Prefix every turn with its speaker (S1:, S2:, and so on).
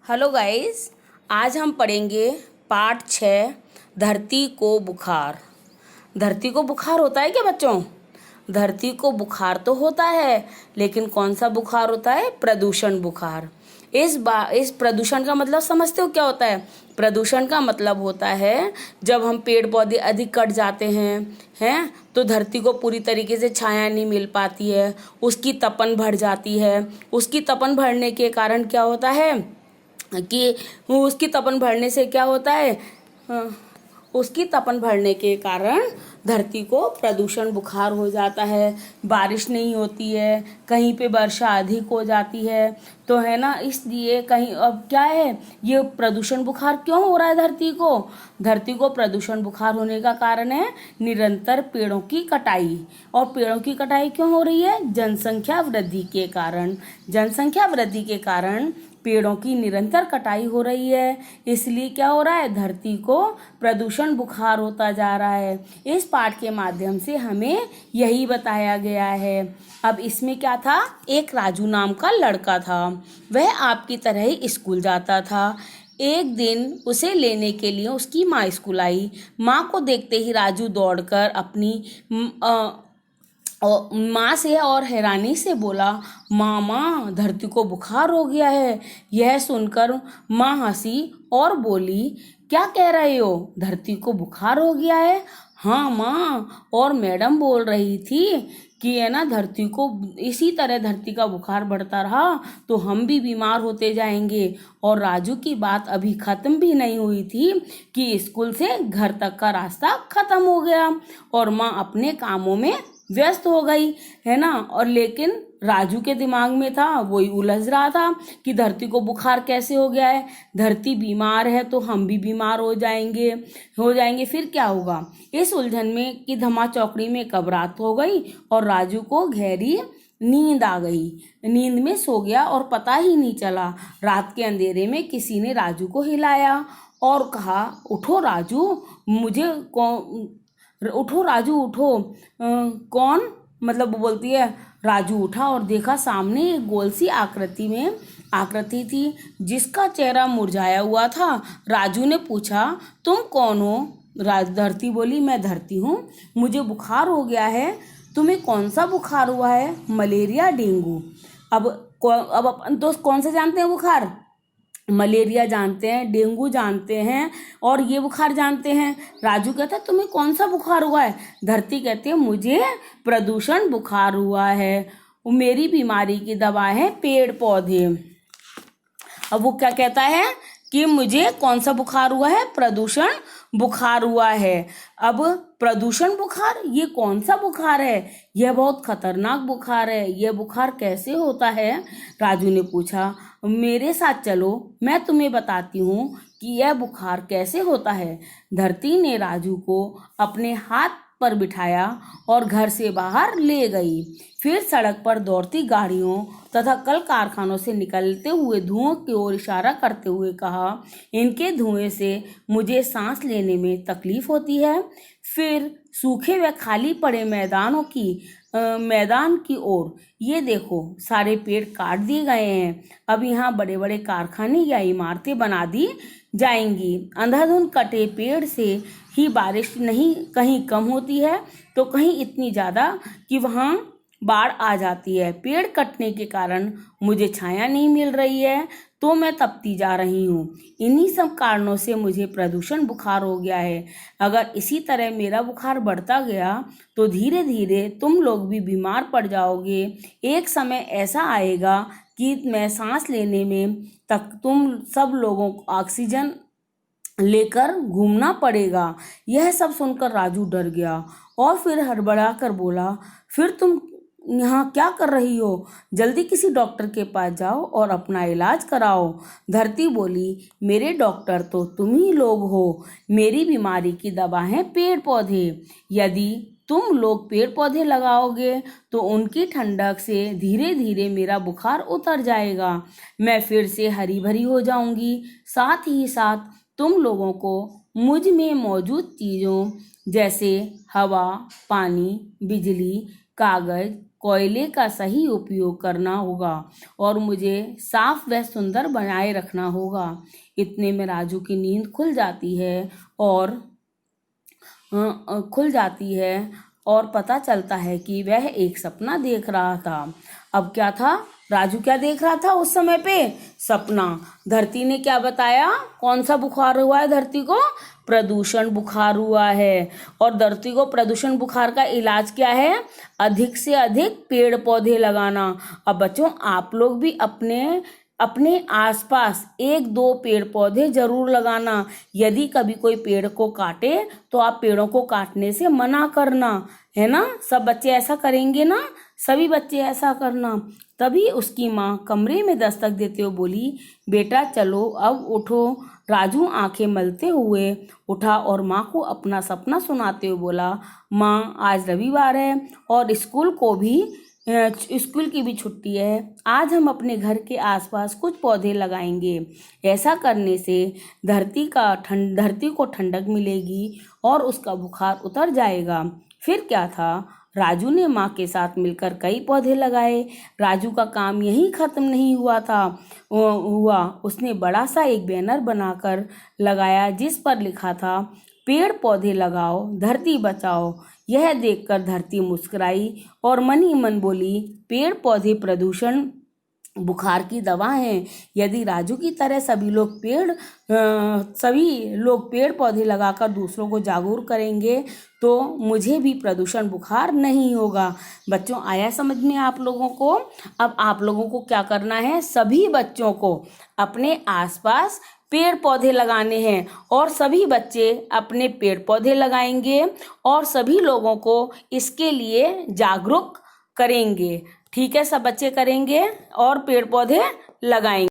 S1: Hello guys, आज हम पढ़ेंगे पाठ 6 धरती को बुखार। धरती को बुखार होता है क्या बच्चों? धरती को बुखार तो होता है, लेकिन कौन सा बुखार होता है? प्रदूषण बुखार। इस प्रदूषण का मतलब समझते हो क्या होता है? प्रदूषण का मतलब होता है जब हम पेड़ पौधे अधिक कट जाते हैं तो धरती को पूरी तरीके से छाया नहीं मिल पाती है, उसकी तपन बढ़ जाती है। उसकी तपन बढ़ने के कारण क्या होता है कि उसकी तपन बढ़ने से क्या होता है? उसकी तपन बढ़ने के कारण धरती को प्रदूषण बुखार हो जाता है। बारिश नहीं होती है, कहीं पे वर्षा अधिक हो जाती है, तो है ना, इसलिए कहीं अब क्या है, ये प्रदूषण बुखार क्यों हो रहा है धरती को? धरती को प्रदूषण बुखार होने का कारण है निरंतर पेड़ों की कटाई। और पेड़ों की कटाई क्यों हो रही है? जनसंख्या वृद्धि के कारण। जनसंख्या वृद्धि के कारण पेड़ों की निरंतर कटाई हो रही है, इसलिए क्या हो रहा है? धरती को प्रदूषण बुखार होता जा रहा है। इस पाठ के माध्यम से हमें यही बताया गया है। अब इसमें क्या था? एक राजू नाम का लड़का था। वह आपकी तरह ही स्कूल जाता था। एक दिन उसे लेने के लिए उसकी माँ स्कूल आई। माँ को देखते ही राजू दौड़कर अपनी और माँ से और हैरानी से बोला, माँ धरती को बुखार हो गया है। यह सुनकर माँ हंसी और बोली, क्या कह रहे हो? धरती को बुखार हो गया है? हाँ माँ, और मैडम बोल रही थी कि है ना, धरती को इसी तरह धरती का बुखार बढ़ता रहा तो हम भी बीमार होते जाएंगे। और राजू की बात अभी खत्म भी नहीं हुई थी कि स्कूल से घर तक का रास्ता खत्म हो गया और माँ अपने कामों में व्यस्त हो गई, है ना। और लेकिन राजू के दिमाग में था, वही उलझ रहा था कि धरती को बुखार कैसे हो गया है? धरती बीमार है तो हम भी बीमार हो जाएंगे, फिर क्या होगा? इस उलझन में कि धमा चौकड़ी में कब रात हो गई और राजू को गहरी नींद आ गई। नींद में सो गया और पता ही नहीं चला। रात के अंधेरे में किसी ने राजू को हिलाया और कहा, उठो राजू, उठो राजू उठो। कौन? मतलब वो बोलती है। राजू उठा और देखा सामने एक गोल सी आकृति थी जिसका चेहरा मुरझाया हुआ था। राजू ने पूछा, तुम कौन हो? धरती बोली, मैं धरती हूँ, मुझे बुखार हो गया है। तुम्हें कौन सा बुखार हुआ है? Malaria, dengue. अब अपन दोस्त कौन सा जानते हैं बुखार? मलेरिया जानते हैं, डेंगू जानते हैं और ये बुखार जानते हैं। राजू कहता है, तुम्हें कौन सा बुखार हुआ है? धरती कहती है, मुझे प्रदूषण बुखार हुआ है। मेरी बीमारी की दवा है पेड़ पौधे। अब वो क्या कहता है कि मुझे कौन सा बुखार हुआ है? प्रदूषण बुखार हुआ है। अब प्रदूषण बुखार, ये कौन सा बुखार है? यह बहुत खतरनाक बुखार है। यह बुखार कैसे होता है? राजू ने पूछा। मेरे साथ चलो, मैं तुम्हें बताती हूँ कि यह बुखार कैसे होता है। धरती ने राजू को अपने हाथ पर बिठाया और घर से बाहर ले गई। फिर सड़क पर दौड़ती गाड़ियों तथा कल कारखानों से निकलते हुए धुओं की ओर इशारा करते हुए कहा, इनके धुएं से मुझे सांस लेने में तकलीफ होती है। फिर सूखे व खाली पड़े मैदान की ओर, ये देखो, सारे पेड़ काट दिए गए हैं। अब यहाँ बड़े बड़े कारखाने या इमारतें बना दी जाएंगी। अंधाधुंध कटे पेड़ से ही बारिश नहीं कहीं कम होती है तो कहीं इतनी ज़्यादा कि वहाँ बाढ़ आ जाती है। पेड़ कटने के कारण मुझे छाया नहीं मिल रही है तो मैं तपती जा रही हूँ। इन्हीं सब कारणों से मुझे प्रदूषण बुखार हो गया है। अगर इसी तरह मेरा बुखार बढ़ता गया तो धीरे धीरे तुम लोग भी बीमार पड़ जाओगे। एक समय ऐसा आएगा कि मैं सांस लेने में तक तुम सब लोगों को ऑक्सीजन लेकर घूमना पड़ेगा। यह सब सुनकर राजू डर गया और फिर हड़बड़ा कर बोला, फिर तुम यहाँ क्या कर रही हो? जल्दी किसी डॉक्टर के पास जाओ और अपना इलाज कराओ। धरती बोली, मेरे डॉक्टर तो तुम ही लोग हो। मेरी बीमारी की दवा है पेड़ पौधे। यदि तुम लोग पेड़ पौधे लगाओगे तो उनकी ठंडक से धीरे धीरे मेरा बुखार उतर जाएगा। मैं फिर से हरी भरी हो जाऊंगी। साथ ही साथ तुम लोगों को मुझ में मौजूद चीज़ों जैसे हवा, पानी, बिजली, कागज, कोयले का सही उपयोग करना होगा और मुझे साफ व सुंदर बनाए रखना होगा। इतने में राजू की नींद खुल जाती है और पता चलता है कि वह एक सपना देख रहा था। अब क्या था, राजू क्या देख रहा था उस समय पे? सपना। धरती ने क्या बताया? कौन सा बुखार हुआ है धरती को? प्रदूषण बुखार हुआ है। और धरती को प्रदूषण बुखार का इलाज क्या है? अधिक से अधिक पेड़ पौधे लगाना। अब बच्चों, आप लोग भी अपने आसपास 1-2 पेड़ पौधे जरूर लगाना। यदि कभी कोई पेड़ को काटे तो आप पेड़ों को काटने से मना करना, है ना? सब बच्चे ऐसा करेंगे ना? सभी बच्चे ऐसा करना। तभी उसकी माँ कमरे में दस्तक देते हुए बोली, बेटा चलो अब उठो। राजू आंखें मलते हुए उठा और माँ को अपना सपना सुनाते हुए बोला, माँ आज रविवार है और स्कूल की भी छुट्टी है। आज हम अपने घर के आसपास कुछ पौधे लगाएंगे। ऐसा करने से धरती को ठंडक मिलेगी और उसका बुखार उतर जाएगा। फिर क्या था, राजू ने माँ के साथ मिलकर कई पौधे लगाए। राजू का काम यहीं खत्म नहीं हुआ। उसने बड़ा सा एक बैनर बनाकर लगाया जिस पर लिखा था, पेड़ पौधे लगाओ, धरती बचाओ। यह देखकर धरती मुस्कुराई और मन ही मन बोली, पेड़ पौधे प्रदूषण बुखार की दवा हैं। यदि राजू की तरह सभी लोग पेड़ पौधे लगाकर दूसरों को जागरूक करेंगे तो मुझे भी प्रदूषण बुखार नहीं होगा। बच्चों, आया समझ में आप लोगों को? अब आप लोगों को क्या करना है? सभी बच्चों को अपने आसपास पेड़ पौधे लगाने हैं और सभी बच्चे अपने पेड़ पौधे लगाएंगे और सभी लोगों को इसके लिए जागरूक करेंगे। ठीक है, सब बच्चे करेंगे और पेड़ पौधे लगाएंगे।